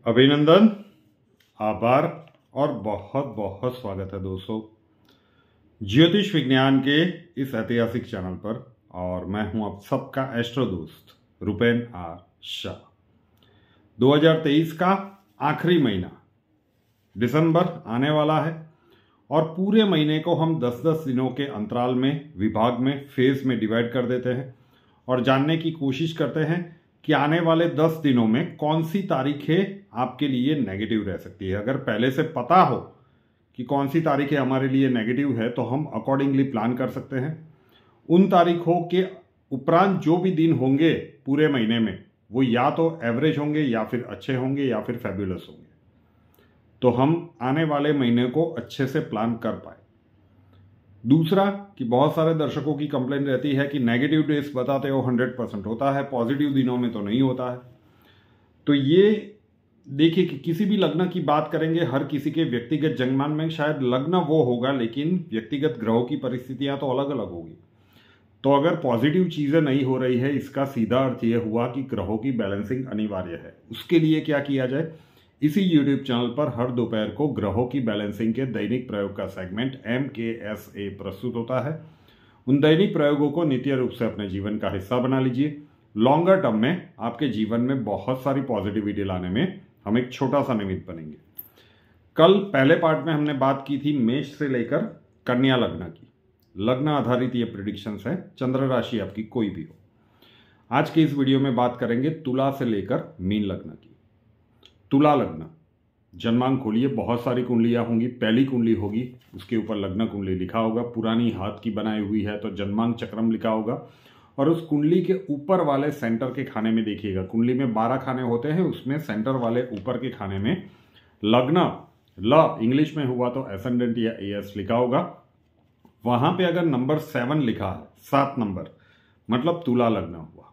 अभिनंदन, आभार और बहुत बहुत स्वागत है दोस्तों ज्योतिष विज्ञान के इस ऐतिहासिक चैनल पर। और मैं हूं आप सबका एस्ट्रो दोस्त रुपेन आर शाह। 2023 का आखिरी महीना दिसंबर आने वाला है और पूरे महीने को हम 10-10 दिनों के अंतराल में विभाग में फेज में डिवाइड कर देते हैं और जानने की कोशिश करते हैं कि आने वाले 10 दिनों में कौन सी तारीखें आपके लिए नेगेटिव रह सकती है। अगर पहले से पता हो कि कौन सी तारीखें हमारे लिए नेगेटिव है तो हम अकॉर्डिंगली प्लान कर सकते हैं। उन तारीखों के उपरांत जो भी दिन होंगे पूरे महीने में वो या तो एवरेज होंगे या फिर अच्छे होंगे या फिर फैबुलस होंगे, तो हम आने वाले महीने को अच्छे से प्लान कर पाए। दूसरा कि बहुत सारे दर्शकों की कंप्लेन रहती है कि नेगेटिव डेज बताते हो 100% होता है, पॉजिटिव दिनों में तो नहीं होता है। तो ये देखिए कि किसी भी लग्न की बात करेंगे, हर किसी के व्यक्तिगत जन्मान में शायद लग्न वो होगा लेकिन व्यक्तिगत ग्रहों की परिस्थितियां तो अलग अलग होगी। तो अगर पॉजिटिव चीजें नहीं हो रही है, इसका सीधा अर्थ यह हुआ कि ग्रहों की बैलेंसिंग अनिवार्य है। उसके लिए क्या किया जाए, इसी YouTube चैनल पर हर दोपहर को ग्रहों की बैलेंसिंग के दैनिक प्रयोग का सेगमेंट MKSA प्रस्तुत होता है। उन दैनिक प्रयोगों को नित्य रूप से अपने जीवन का हिस्सा बना लीजिए। लॉन्गर टर्म में आपके जीवन में बहुत सारी पॉजिटिविटी लाने में हम एक छोटा सा निमित्त बनेंगे। कल पहले पार्ट में हमने बात की थी मेष से लेकर कन्या लग्न की। लग्न आधारित ये प्रिडिक्शंस है, चंद्र राशि आपकी कोई भी हो। आज के इस वीडियो में बात करेंगे तुला से लेकर मीन लग्न की। तुला लग्न, जन्मांक खोलिए, बहुत सारी कुंडलियां होंगी। पहली कुंडली होगी, उसके ऊपर लग्न कुंडली लिखा होगा, पुरानी हाथ की बनाई हुई है तो जन्मांक चक्रम लिखा होगा। और उस कुंडली के ऊपर वाले सेंटर के खाने में देखिएगा, कुंडली में 12 खाने होते हैं, उसमें सेंटर वाले ऊपर के खाने में लग्न ल इंग्लिश में हुआ तो एसेंडेंट या एएस लिखा होगा। वहां पे अगर नंबर 7 लिखा है, 7 नंबर, मतलब तुला लग्न हुआ।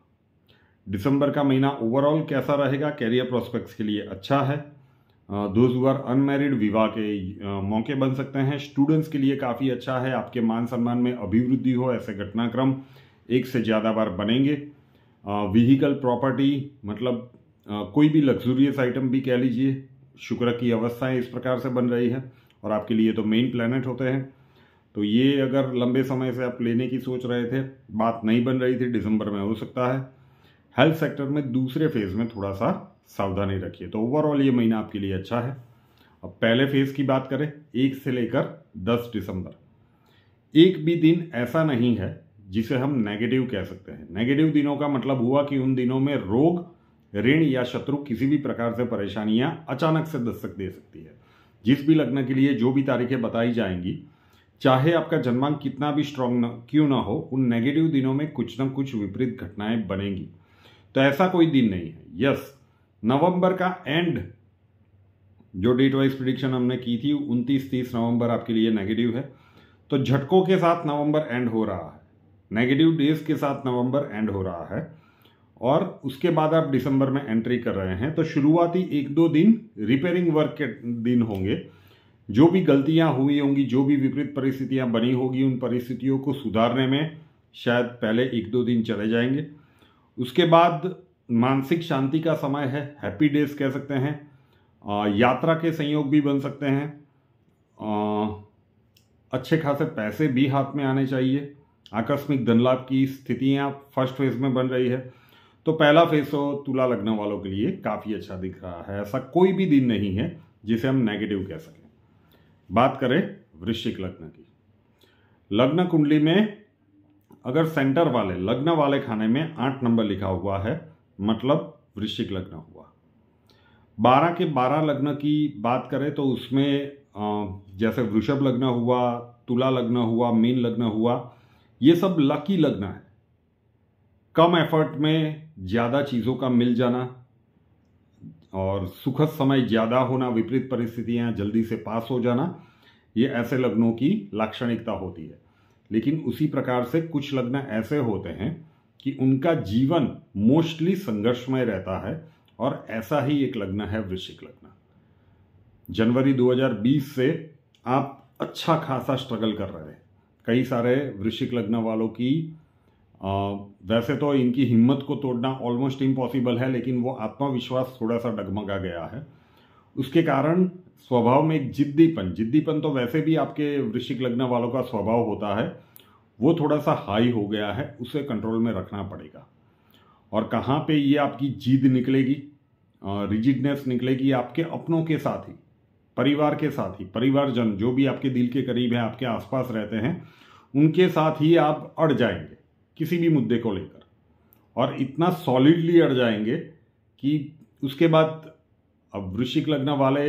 दिसंबर का महीना ओवरऑल कैसा रहेगा? कैरियर प्रोस्पेक्ट्स के लिए अच्छा है। दोज हु आर अनमैरिड, विवाह के मौके बन सकते हैं। स्टूडेंट्स के लिए काफ़ी अच्छा है। आपके मान सम्मान में अभिवृद्धि हो, ऐसे घटनाक्रम एक से ज़्यादा बार बनेंगे। व्हीकल प्रॉपर्टी, मतलब कोई भी लग्जूरियस आइटम भी कह लीजिए। शुक्र की अवस्थाएं इस प्रकार से बन रही है और आपके लिए तो मेन प्लैनेट होते हैं। तो ये अगर लंबे समय से आप लेने की सोच रहे थे, बात नहीं बन रही थी, दिसंबर में हो सकता है। हेल्थ सेक्टर में दूसरे फेज में थोड़ा सा सावधानी रखिए। तो ओवरऑल ये महीना आपके लिए अच्छा है। अब पहले फेज की बात करें, 1 से लेकर 10 दिसंबर। एक भी दिन ऐसा नहीं है जिसे हम नेगेटिव कह सकते हैं। नेगेटिव दिनों का मतलब हुआ कि उन दिनों में रोग, ऋण या शत्रु, किसी भी प्रकार से परेशानियां अचानक से दस्तक दे सकती है। जिस भी लग्न के लिए जो भी तारीखें बताई जाएंगी, चाहे आपका जन्मांक कितना भी स्ट्रांग क्यों ना हो, उन नेगेटिव दिनों में कुछ ना कुछ विपरीत घटनाएं बनेंगी। तो ऐसा कोई दिन नहीं है। यस, नवंबर का एंड जो डेट वाइज प्रिडिक्शन हमने की थी 29-30 नवंबर आपके लिए नेगेटिव है। तो झटकों के साथ नवंबर एंड हो रहा है, नेगेटिव डेज के साथ नवंबर एंड हो रहा है और उसके बाद आप दिसंबर में एंट्री कर रहे हैं। तो शुरुआती 1-2 दिन रिपेयरिंग वर्क के दिन होंगे। जो भी गलतियां हुई होंगी, जो भी विपरीत परिस्थितियां बनी होगी, उन परिस्थितियों को सुधारने में शायद पहले 1-2 दिन चले जाएंगे। उसके बाद मानसिक शांति का समय है, हैप्पी डेज कह सकते हैं। यात्रा के संयोग भी बन सकते हैं। अच्छे खासे पैसे भी हाथ में आने चाहिए। आकस्मिक धन लाभ की स्थितियां फर्स्ट फेज में बन रही है। तो पहला फेज तो तुला लग्न वालों के लिए काफ़ी अच्छा दिख रहा है। ऐसा कोई भी दिन नहीं है जिसे हम नेगेटिव कह सकें। बात करें वृश्चिक लग्न की। लग्न कुंडली में अगर सेंटर वाले लग्न वाले खाने में 8 नंबर लिखा हुआ है, मतलब वृश्चिक लग्न हुआ। 12 के 12 लग्न की बात करें तो उसमें जैसे वृषभ लग्न हुआ, तुला लग्न हुआ, मीन लग्न हुआ, ये सब लकी लग्न है। कम एफर्ट में ज़्यादा चीज़ों का मिल जाना और सुखद समय ज़्यादा होना, विपरीत परिस्थितियां जल्दी से पास हो जाना, ये ऐसे लग्नों की लाक्षणिकता होती है। लेकिन उसी प्रकार से कुछ लग्न ऐसे होते हैं कि उनका जीवन मोस्टली संघर्षमय रहता है और ऐसा ही एक लग्न है वृश्चिक लग्न। जनवरी 2020 से आप अच्छा खासा स्ट्रगल कर रहे हैं। कई सारे वृश्चिक लग्न वालों की वैसे तो इनकी हिम्मत को तोड़ना ऑलमोस्ट इम्पॉसिबल है, लेकिन वो आत्मविश्वास थोड़ा सा डगमगा गया है उसके कारण स्वभाव में एक जिद्दीपन तो वैसे भी आपके वृश्चिक लग्न वालों का स्वभाव होता है, वो थोड़ा सा हाई हो गया है, उसे कंट्रोल में रखना पड़ेगा। और कहाँ पे ये आपकी जिद निकलेगी, रिजिडनेस निकलेगी आपके अपनों के साथ ही, परिवार के साथ ही, परिवारजन जो भी आपके दिल के करीब हैं, आपके आसपास रहते हैं, उनके साथ ही आप अड़ जाएंगे किसी भी मुद्दे को लेकर, और इतना सॉलिडली अड़ जाएंगे कि उसके बाद अब वृश्चिक लग्न वाले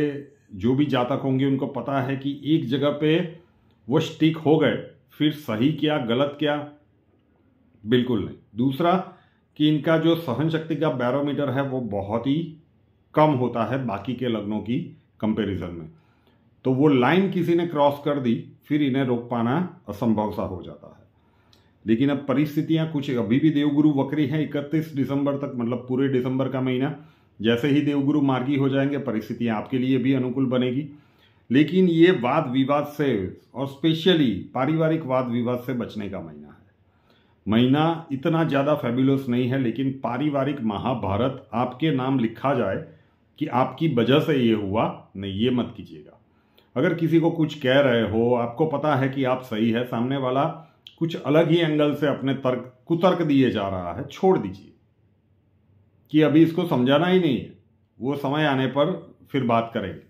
जो भी जातक होंगे उनको पता है कि एक जगह पे वो स्टिक हो गए, फिर सही क्या गलत क्या बिल्कुल नहीं। दूसरा कि इनका जो सहन शक्ति का बैरोमीटर है वो बहुत ही कम होता है बाकी के लग्नों की कंपैरिजन में। तो वो लाइन किसी ने क्रॉस कर दी, फिर इन्हें रोक पाना असंभव सा हो जाता है। लेकिन अब परिस्थितियां कुछ, अभी भी देवगुरु वक्री है 31 दिसंबर तक, मतलब पूरे दिसंबर का महीना। जैसे ही देवगुरु मार्गी हो जाएंगे परिस्थितियां आपके लिए भी अनुकूल बनेगी। लेकिन ये वाद विवाद से और स्पेशली पारिवारिक वाद विवाद से बचने का महीना है। महीना इतना ज़्यादा फैबुलस नहीं है, लेकिन पारिवारिक महाभारत आपके नाम लिखा जाए कि आपकी वजह से ये हुआ, नहीं, ये मत कीजिएगा। अगर किसी को कुछ कह रहे हो, आपको पता है कि आप सही है, सामने वाला कुछ अलग ही एंगल से अपने कुतर्क दिए जा रहा है, छोड़ दीजिए कि अभी इसको समझाना ही नहीं है, वो समय आने पर फिर बात करेंगे।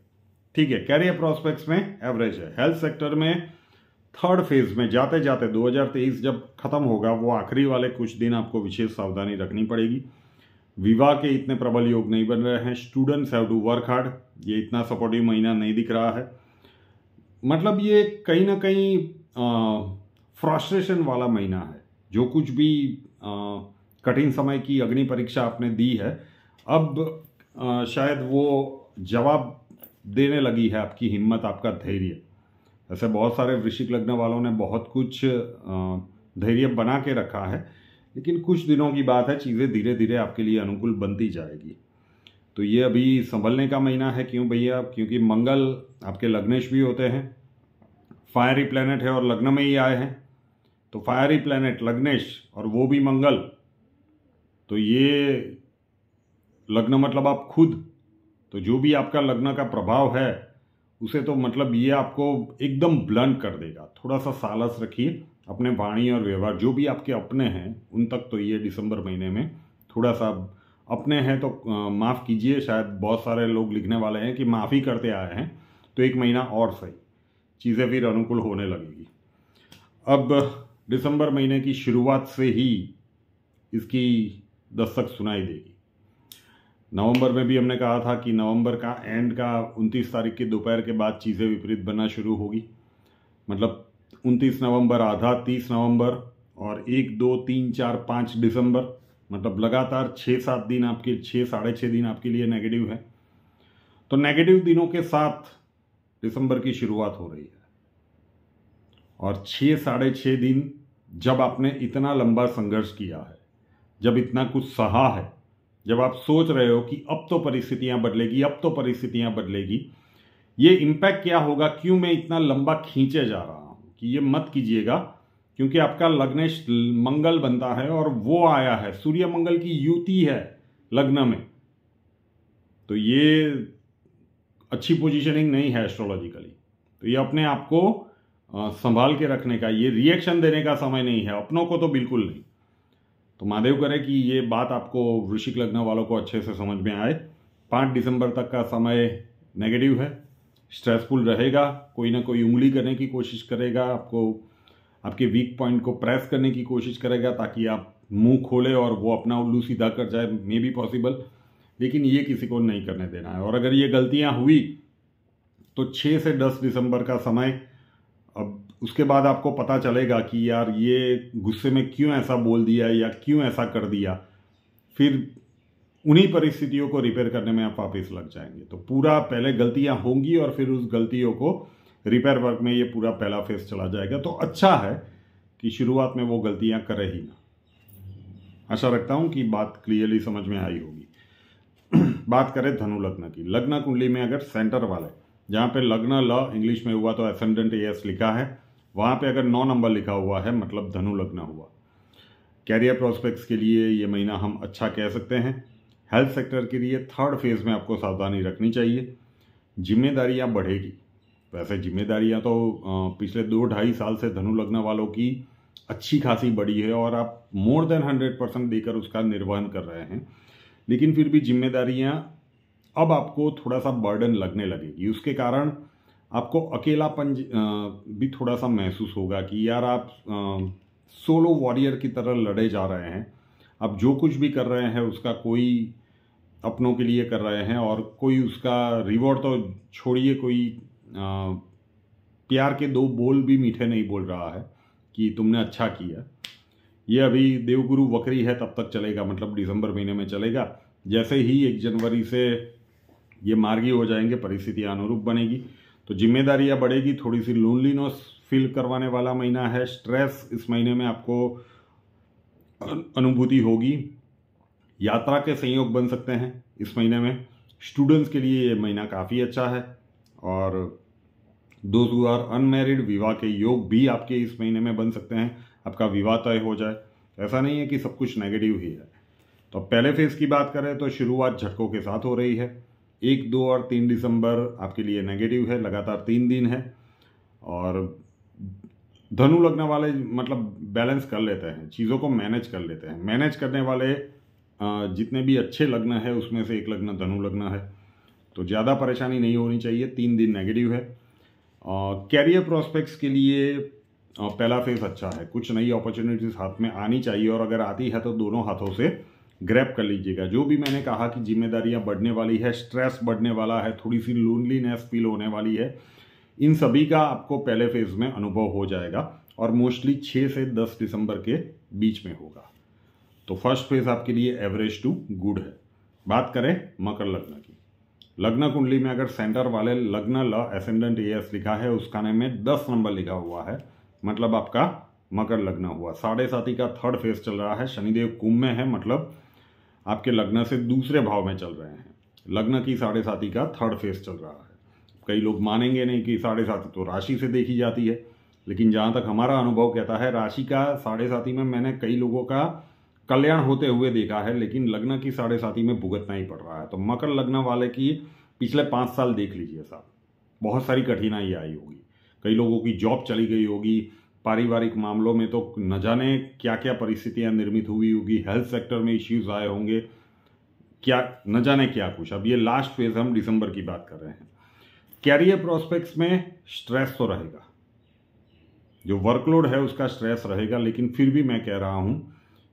ठीक है। कैरियर प्रोस्पेक्ट्स में एवरेज है। हेल्थ सेक्टर में थर्ड फेज में जाते जाते 2023 जब खत्म होगा, वो आखिरी वाले कुछ दिन आपको विशेष सावधानी रखनी पड़ेगी। विवाह के इतने प्रबल योग नहीं बन रहे हैं। Students have to work hard, ये इतना सपोर्टिव महीना नहीं दिख रहा है। मतलब ये कहीं ना कहीं फ्रस्ट्रेशन वाला महीना है। जो कुछ भी कठिन समय की अग्नि परीक्षा आपने दी है, अब शायद वो जवाब देने लगी है आपकी हिम्मत, आपका धैर्य। ऐसे बहुत सारे वृश्चिक लग्न वालों ने बहुत कुछ धैर्य बना के रखा है, लेकिन कुछ दिनों की बात है, चीज़ें धीरे धीरे आपके लिए अनुकूल बनती जाएगी। तो ये अभी संभलने का महीना है। क्यों भैया? क्योंकि मंगल आपके लग्नेश भी होते हैं, फायरी प्लैनेट है और लग्न में ही आए हैं। तो फायरी प्लैनेट लग्नेश और वो भी मंगल, तो ये लग्न मतलब आप खुद, तो जो भी आपका लग्न का प्रभाव है उसे तो मतलब ये आपको एकदम ब्लंट कर देगा। थोड़ा सा सालस रखिए अपने वाणी और व्यवहार, जो भी आपके अपने हैं उन तक तो ये दिसंबर महीने में थोड़ा सा अपने हैं तो माफ़ कीजिए। शायद बहुत सारे लोग लिखने वाले हैं कि माफ़ी करते आए हैं, तो एक महीना और सही, चीज़ें फिर अनुकूल होने लगेगी। अब दिसंबर महीने की शुरुआत से ही इसकी दस्तक सुनाई देगी। नवंबर में भी हमने कहा था कि नवंबर का एंड का 29 तारीख के दोपहर के बाद चीज़ें विपरीत बनना शुरू होगी। मतलब 29 नवंबर आधा, 30 नवंबर और 1, 2, 3, 4, 5 दिसंबर, मतलब लगातार 6-7 दिन आपके, 6-6.5 दिन आपके लिए नेगेटिव है। तो नेगेटिव दिनों के साथ दिसंबर की शुरुआत हो रही है, और 6-6.5 दिन जब आपने इतना लंबा संघर्ष किया है, जब इतना कुछ सहा है, जब आप सोच रहे हो कि अब तो परिस्थितियां बदलेगी, अब तो परिस्थितियां बदलेगी, ये इम्पैक्ट क्या होगा, क्यों मैं इतना लंबा खींचे जा रहा हूं, कि ये मत कीजिएगा। क्योंकि आपका लग्नेश मंगल बनता है और वो आया है, सूर्य मंगल की युति है लग्न में, तो ये अच्छी पोजीशनिंग नहीं है एस्ट्रोलॉजिकली। तो ये अपने आप को संभाल के रखने का, ये रिएक्शन देने का समय नहीं है, अपनों को तो बिल्कुल नहीं। तो महादेव करे कि ये बात आपको वृश्चिक लग्न वालों को अच्छे से समझ में आए। 5 दिसंबर तक का समय नेगेटिव है, स्ट्रेसफुल रहेगा, कोई ना कोई उंगली करने की कोशिश करेगा, आपको आपके वीक पॉइंट को प्रेस करने की कोशिश करेगा ताकि आप मुंह खोले और वो अपना उल्लू सीधा कर जाए, मे बी पॉसिबल, लेकिन ये किसी को नहीं करने देना है। और अगर ये गलतियां हुई तो 6 से 10 दिसंबर का समय, अब उसके बाद आपको पता चलेगा कि यार ये गुस्से में क्यों ऐसा बोल दिया या क्यों ऐसा कर दिया, फिर उन्हीं परिस्थितियों को रिपेयर करने में आप वापस लग जाएंगे। तो पूरा पहले गलतियां होंगी और फिर उस गलतियों को रिपेयर वर्क में ये पूरा पहला फेज चला जाएगा। तो अच्छा है कि शुरुआत में वो गलतियां करे ही ना। आशा रखता हूं कि बात क्लियरली समझ में आई होगी। बात करें धनु लग्न की। लग्न कुंडली में अगर सेंटर वाले, जहाँ पे लग्न ल इंग्लिश में हुआ तो एसेंडेंट एस लिखा है, वहाँ पे अगर 9 नंबर लिखा हुआ है मतलब धनु लग्न हुआ। कैरियर प्रोस्पेक्ट्स के लिए ये महीना हम अच्छा कह सकते हैं। हेल्थ सेक्टर के लिए थर्ड फेज में आपको सावधानी रखनी चाहिए। जिम्मेदारियां बढ़ेगी। वैसे जिम्मेदारियां तो पिछले 2-2.5 साल से धनु लग्न वालों की अच्छी खासी बढ़ी है और आप मोर देन 100% देकर उसका निर्वहन कर रहे हैं, लेकिन फिर भी जिम्मेदारियां अब आपको थोड़ा सा बर्डन लगने लगेगी। उसके कारण आपको अकेलापन भी थोड़ा सा महसूस होगा कि यार आप सोलो वॉरियर की तरह लड़े जा रहे हैं। आप जो कुछ भी कर रहे हैं उसका कोई अपनों के लिए कर रहे हैं और कोई उसका रिवॉर्ड तो छोड़िए, कोई प्यार के 2 बोल भी मीठे नहीं बोल रहा है कि तुमने अच्छा किया। ये अभी देवगुरु वक्री है तब तक चलेगा, मतलब दिसंबर महीने में चलेगा। जैसे ही 1 जनवरी से ये मार्गी हो जाएंगे, परिस्थितियाँ अनुरूप बनेगी, तो जिम्मेदारियाँ बढ़ेगी। थोड़ी सी लोनलीनेस फील करवाने वाला महीना है। स्ट्रेस इस महीने में आपको अनुभूति होगी। यात्रा के संयोग बन सकते हैं इस महीने में। स्टूडेंट्स के लिए ये महीना काफ़ी अच्छा है। और दोस्त हु आर अनमैरिड, विवाह के योग भी आपके इस महीने में बन सकते हैं, आपका विवाह तय हो जाए। ऐसा नहीं है कि सब कुछ नेगेटिव ही है। तो पहले फेज की बात करें तो शुरुआत झटकों के साथ हो रही है। 1, 2 और 3 दिसंबर आपके लिए नेगेटिव है, लगातार 3 दिन है। और धनु लग्न वाले मतलब बैलेंस कर लेते हैं, चीज़ों को मैनेज कर लेते हैं। मैनेज करने वाले जितने भी अच्छे लग्न है उसमें से एक लग्न धनु लग्न है, तो ज़्यादा परेशानी नहीं होनी चाहिए। 3 दिन नेगेटिव है। कैरियर प्रोस्पेक्ट्स के लिए पहला फेज अच्छा है। कुछ नई अपॉर्चुनिटीज हाथ में आनी चाहिए और अगर आती है तो दोनों हाथों से ग्रैब कर लीजिएगा। जो भी मैंने कहा कि जिम्मेदारियां बढ़ने वाली है, स्ट्रेस बढ़ने वाला है, थोड़ी सी लोनलीनेस फील होने वाली है, इन सभी का आपको पहले फेज में अनुभव हो जाएगा और मोस्टली 6 से 10 दिसंबर के बीच में होगा। तो फर्स्ट फेज आपके लिए एवरेज टू गुड है। बात करें मकर लग्न की, लग्न कुंडली में अगर सेंटर वाले लग्न ल एसेंडेंट एएस लिखा है, उस खाने में 10 नंबर लिखा हुआ है, मतलब आपका मकर लग्न हुआ। 7.5 का थर्ड फेज चल रहा है। शनिदेव कुंभ में है, मतलब आपके लग्न से दूसरे भाव में चल रहे हैं। लग्न की 7.5 का थर्ड फेज चल रहा है। कई लोग मानेंगे नहीं कि 7.5 तो राशि से देखी जाती है, लेकिन जहाँ तक हमारा अनुभव कहता है, राशि का 7.5 में मैंने कई लोगों का कल्याण होते हुए देखा है, लेकिन लग्न की 7.5 में भुगतना ही पड़ रहा है। तो मकर लग्न वाले की पिछले 5 साल देख लीजिए साहब, बहुत सारी कठिनाई आई होगी। कई लोगों की जॉब चली गई होगी, पारिवारिक मामलों में तो न जाने क्या क्या परिस्थितियां निर्मित हुई होगी, हेल्थ सेक्टर में इश्यूज आए होंगे, क्या न जाने क्या कुछ। अब ये लास्ट फेज हम दिसंबर की बात कर रहे हैं। कैरियर प्रोस्पेक्ट्स में स्ट्रेस तो रहेगा, जो वर्कलोड है उसका स्ट्रेस रहेगा, लेकिन फिर भी मैं कह रहा हूं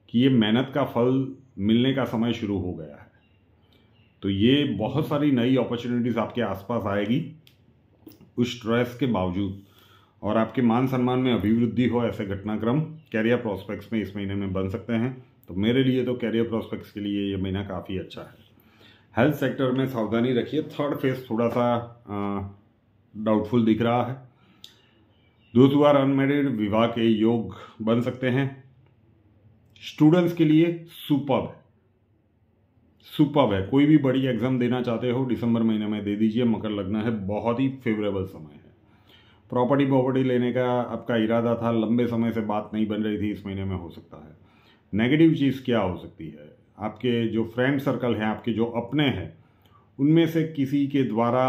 कि ये मेहनत का फल मिलने का समय शुरू हो गया है। तो ये बहुत सारी नई अपॉर्चुनिटीज आपके आसपास आएगी उस स्ट्रेस के बावजूद, और आपके मान सम्मान में अभिवृद्धि हो, ऐसे घटनाक्रम कैरियर प्रोस्पेक्ट्स में इस महीने में बन सकते हैं। तो मेरे लिए तो कैरियर प्रोस्पेक्ट्स के लिए ये महीना काफ़ी अच्छा है। हेल्थ सेक्टर में सावधानी रखिए। थर्ड फेज थोड़ा सा डाउटफुल दिख रहा है। दोस्त हु आर अनमैरिड, विवाह के योग बन सकते हैं। स्टूडेंट्स के लिए सुपर्ब है। कोई भी बड़ी एग्जाम देना चाहते हो दिसंबर महीने में दे दीजिए। मकर लग्न है, बहुत ही फेवरेबल समय है। प्रॉपर्टी लेने का आपका इरादा था, लंबे समय से बात नहीं बन रही थी, इस महीने में हो सकता है। नेगेटिव चीज़ क्या हो सकती है, आपके जो फ्रेंड सर्कल हैं, आपके जो अपने हैं, उनमें से किसी के द्वारा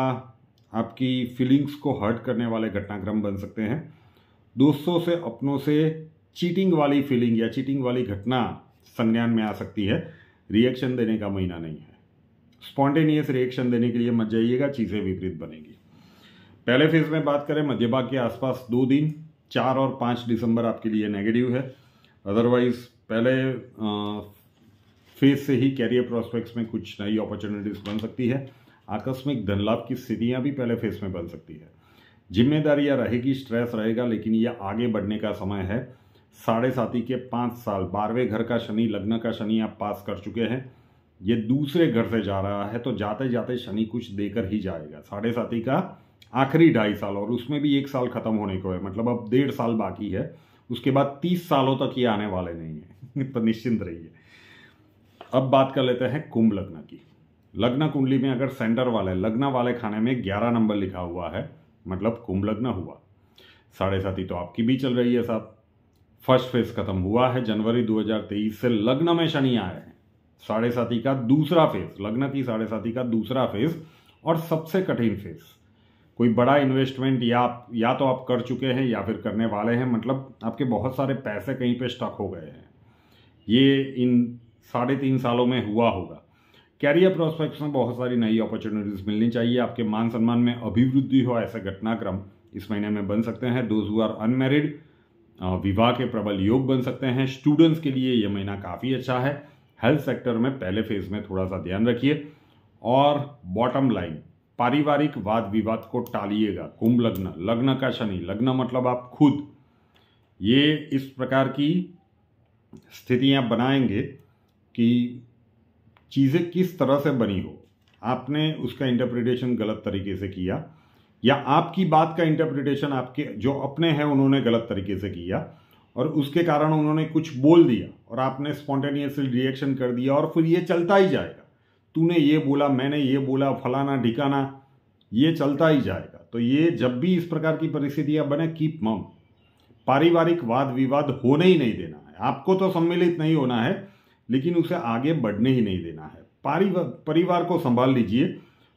आपकी फीलिंग्स को हर्ट करने वाले घटनाक्रम बन सकते हैं। दोस्तों से, अपनों से चीटिंग वाली फीलिंग या चीटिंग वाली घटना संज्ञान में आ सकती है। रिएक्शन देने का महीना नहीं है। स्पॉन्टेनियस रिएक्शन देने के लिए मत जाइएगा, चीज़ें विपरीत बनेगी। पहले फेज में बात करें, मध्य भाग के आसपास 2 दिन 4 और 5 दिसंबर आपके लिए नेगेटिव है। अदरवाइज पहले फेज से ही कैरियर प्रोस्पेक्ट्स में कुछ नई अपॉर्चुनिटीज बन सकती है। आकस्मिक धन लाभ की स्थितियां भी पहले फेज में बन सकती है। जिम्मेदारियां रहेगी, स्ट्रेस रहेगा, लेकिन यह आगे बढ़ने का समय है। 7.5 के 5 साल, 12वें घर का शनि, लग्न का शनि आप पास कर चुके हैं। ये दूसरे घर से जा रहा है, तो जाते जाते शनि कुछ देकर ही जाएगा। 7.5 का आखिरी 2.5 साल, और उसमें भी 1 साल खत्म होने को है, मतलब अब 1.5 साल बाकी है। उसके बाद 30 सालों तक ये आने वाले नहीं है तो निश्चिंत रहिए। अब बात कर लेते हैं कुंभ लग्न की। लग्न कुंडली में अगर सेंटर वाले लग्न वाले खाने में 11 नंबर लिखा हुआ है, मतलब कुंभ लग्न हुआ। 7.5 तो आपकी भी चल रही है साहब। फर्स्ट फेज खत्म हुआ है जनवरी 2023 से, लग्न में शनि आए हैं। 7.5 का दूसरा फेज, लग्न की 7.5 का दूसरा फेज और सबसे कठिन फेज, कोई बड़ा इन्वेस्टमेंट या तो आप कर चुके हैं या फिर करने वाले हैं, मतलब आपके बहुत सारे पैसे कहीं पे स्टक हो गए हैं। ये इन 3.5 सालों में हुआ होगा। कैरियर प्रोस्पेक्ट्स में बहुत सारी नई अपॉर्चुनिटीज मिलनी चाहिए, आपके मान सम्मान में अभिवृद्धि हो, ऐसे घटनाक्रम इस महीने में बन सकते हैं। दोज हु आर अनमैरिड, विवाह के प्रबल योग बन सकते हैं। स्टूडेंट्स के लिए यह महीना काफ़ी अच्छा है। हेल्थ सेक्टर में पहले फेज में थोड़ा सा ध्यान रखिए। और बॉटम लाइन, पारिवारिक वाद विवाद को टालिएगा। कुंभ लग्न, लग्न का शनि, लग्न मतलब आप खुद, ये इस प्रकार की स्थितियां बनाएंगे कि चीज़ें किस तरह से बनी हो, आपने उसका इंटरप्रिटेशन गलत तरीके से किया, या आपकी बात का इंटरप्रिटेशन आपके जो अपने हैं उन्होंने गलत तरीके से किया, और उसके कारण उन्होंने कुछ बोल दिया और आपने स्पॉन्टेनियसली रिएक्शन कर दिया, और फिर ये चलता ही जाएगा। तूने ये बोला, मैंने ये बोला, फलाना ढिकाना, ये चलता ही जाएगा। तो ये जब भी इस प्रकार की परिस्थितियां बने, कीप मम। पारिवारिक वाद विवाद होने ही नहीं देना है। आपको तो सम्मिलित नहीं होना है, लेकिन उसे आगे बढ़ने ही नहीं देना है। परिवार को संभाल लीजिए।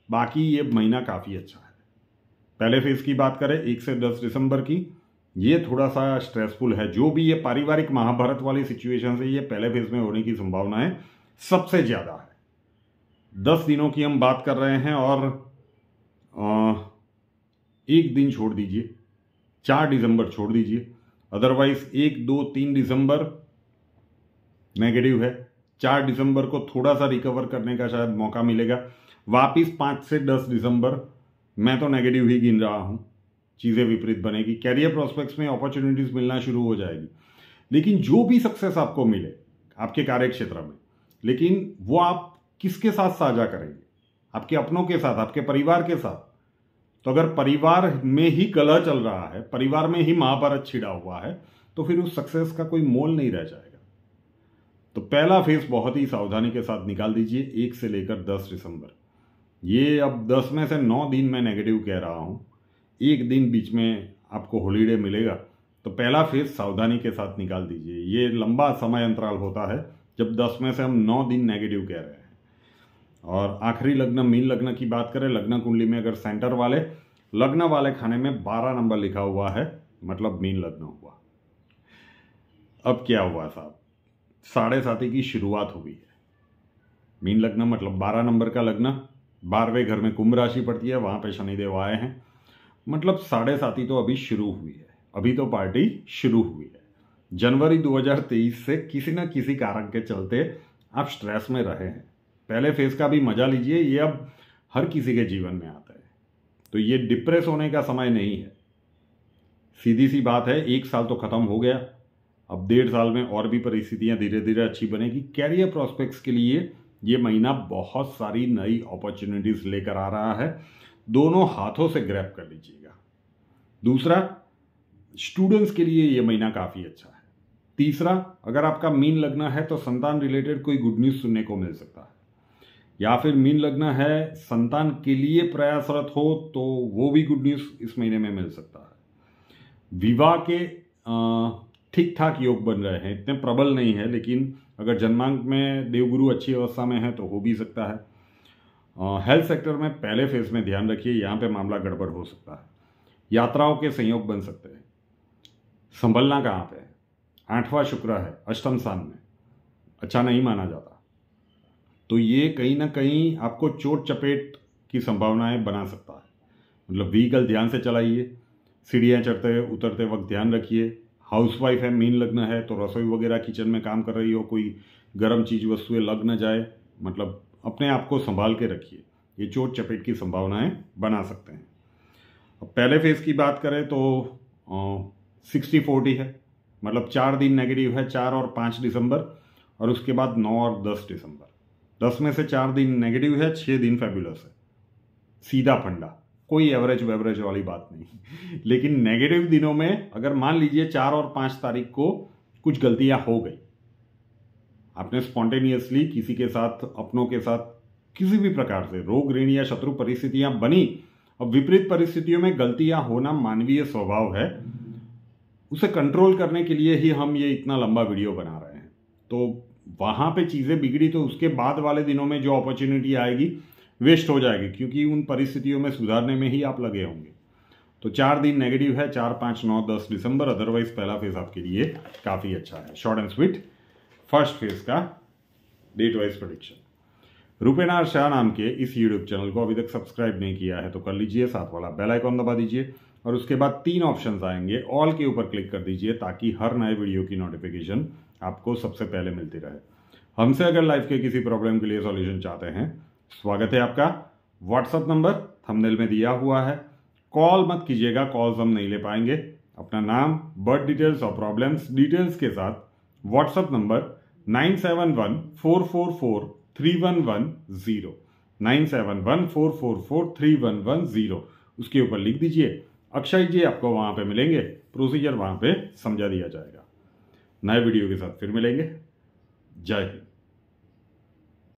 बाकी ये महीना काफ़ी अच्छा है। पहले फेज की बात करें 1 से 10 दिसंबर की, ये थोड़ा सा स्ट्रेसफुल है। जो भी ये पारिवारिक महाभारत वाली सिचुएशन है, ये पहले फेज में होने की संभावनाएं सबसे ज़्यादा है। 10 दिनों की हम बात कर रहे हैं, और एक दिन छोड़ दीजिए, 4 दिसंबर छोड़ दीजिए। अदरवाइज 1, 2, 3 दिसंबर नेगेटिव है। 4 दिसंबर को थोड़ा सा रिकवर करने का शायद मौका मिलेगा। वापिस 5 से 10 दिसंबर मैं तो नेगेटिव ही गिन रहा हूँ, चीज़ें विपरीत बनेगी। कैरियर प्रोस्पेक्ट्स में अपॉर्चुनिटीज मिलना शुरू हो जाएगी, लेकिन जो भी सक्सेस आपको मिले आपके कार्य क्षेत्र में, लेकिन वो आप किसके साथ साझा करेंगे? आपके अपनों के साथ, आपके परिवार के साथ। तो अगर परिवार में ही कलह चल रहा है, परिवार में ही महाभारत छिड़ा हुआ है, तो फिर उस सक्सेस का कोई मोल नहीं रह जाएगा। तो पहला फेज बहुत ही सावधानी के साथ निकाल दीजिए, 1 से लेकर 10 दिसंबर। ये अब 10 में से 9 दिन मैं नेगेटिव कह रहा हूँ, एक दिन बीच में आपको हॉलीडे मिलेगा। तो पहला फेज सावधानी के साथ निकाल दीजिए। ये लंबा समय अंतराल होता है जब 10 में से हम 9 दिन नेगेटिव कह रहे हैं। और आखिरी लग्न, मीन लग्न की बात करें, लग्न कुंडली में अगर सेंटर वाले लग्न वाले खाने में 12 नंबर लिखा हुआ है, मतलब मीन लग्न हुआ। अब क्या हुआ साहब, 7.5 की शुरुआत हो गई है। मीन लग्न मतलब 12 नंबर का लग्न, 12वें घर में कुंभ राशि पड़ती है, वहां पे शनिदेव आए हैं, मतलब 7.5 तो अभी शुरू हुई है। अभी तो पार्टी शुरू हुई है। जनवरी 2023 से किसी न किसी कारण के चलते आप स्ट्रेस में रहे हैं। पहले फेज का भी मजा लीजिए, ये अब हर किसी के जीवन में आता है। तो ये डिप्रेस होने का समय नहीं है। सीधी सी बात है, 1 साल तो खत्म हो गया, अब 1.5 साल में और भी परिस्थितियां धीरे धीरे अच्छी बनेगी। कैरियर प्रोस्पेक्ट्स के लिए ये महीना बहुत सारी नई अपॉर्चुनिटीज लेकर आ रहा है, दोनों हाथों से ग्रैब कर लीजिएगा। दूसरा, स्टूडेंट्स के लिए ये महीना काफी अच्छा है। तीसरा, अगर आपका मीन लग्न है तो संतान रिलेटेड कोई गुड न्यूज सुनने को मिल सकता है, या फिर मीन लग्न है संतान के लिए प्रयासरत हो तो वो भी गुड न्यूज इस महीने में मिल सकता है। विवाह के ठीक ठाक योग बन रहे हैं, इतने प्रबल नहीं है, लेकिन अगर जन्मांक में देवगुरु अच्छी अवस्था में है तो हो भी सकता है। हेल्थ सेक्टर में पहले फेज में ध्यान रखिए, यहाँ पे मामला गड़बड़ हो सकता है। यात्राओं के संयोग बन सकते हैं। संभलना कहाँ पे है, 8वां शुक्र है अष्टम स्थान में, अच्छा नहीं माना जाता। तो ये कहीं ना कहीं आपको चोट चपेट की संभावनाएं बना सकता है। मतलब व्हीकल ध्यान से चलाइए, सीढ़ियाँ चढ़ते उतरते वक्त ध्यान रखिए। हाउसवाइफ है, मीन लग्न है, तो रसोई वगैरह किचन में काम कर रही हो, कोई गर्म चीज़ वस्तुएं लग न जाए, मतलब अपने आप को संभाल के रखिए, ये चोट चपेट की संभावनाएं बना सकते हैं। अब पहले फेज की बात करें तो 60-40 है, मतलब 4 दिन नेगेटिव है, 4 और 5 दिसंबर, और उसके बाद 9 और 10 दिसंबर। 10 में से 4 दिन नेगेटिव है, 6 दिन फैबुलस है। सीधा फंडा, कोई एवरेज वेवरेज वाली बात नहीं। लेकिन नेगेटिव दिनों में अगर मान लीजिए 4 और 5 तारीख को कुछ गलतियां हो गई, आपने स्पॉन्टेनियसली किसी के साथ, अपनों के साथ किसी भी प्रकार से रोग ऋण या शत्रु परिस्थितियां बनी, अब विपरीत परिस्थितियों में गलतियां होना मानवीय स्वभाव है, उसे कंट्रोल करने के लिए ही हम ये इतना लंबा वीडियो बना रहे हैं। तो वहां पे चीजें बिगड़ी तो उसके बाद वाले दिनों में जो अपॉर्चुनिटी आएगी वेस्ट हो जाएगी, क्योंकि उन परिस्थितियों में सुधारने में ही आप लगे होंगे। तो 4 दिन नेगेटिव है, 4, 5, 9, 10 दिसंबर। अदरवाइज पहला फेज आपके लिए काफ़ी अच्छा है। Short and sweet first phase का डेट वाइज प्रेडिक्शन। रूपेनार शाह नाम के इस यूट्यूब चैनल को अभी तक सब्सक्राइब नहीं किया है तो कर लीजिए, साथ वाला बेल आइकॉन दबा दीजिए और उसके बाद 3 ऑप्शंस आएंगे, ऑल के ऊपर क्लिक कर दीजिए ताकि हर नए वीडियो की नोटिफिकेशन आपको सबसे पहले मिलती रहे। हमसे अगर लाइफ के किसी प्रॉब्लम के लिए सॉल्यूशन चाहते हैं, स्वागत है आपका। व्हाट्सएप नंबर थंबनेल में दिया हुआ है। कॉल मत कीजिएगा, कॉल्स हम नहीं ले पाएंगे। अपना नाम, बर्थ डिटेल्स और प्रॉब्लम्स डिटेल्स के साथ व्हाट्सएप नंबर 9714443110 9714443110 उसके ऊपर लिख दीजिए। अक्षय जी आपको वहां पे मिलेंगे, प्रोसीजर वहां पे समझा दिया जाएगा। नए वीडियो के साथ फिर मिलेंगे। जय हिंद।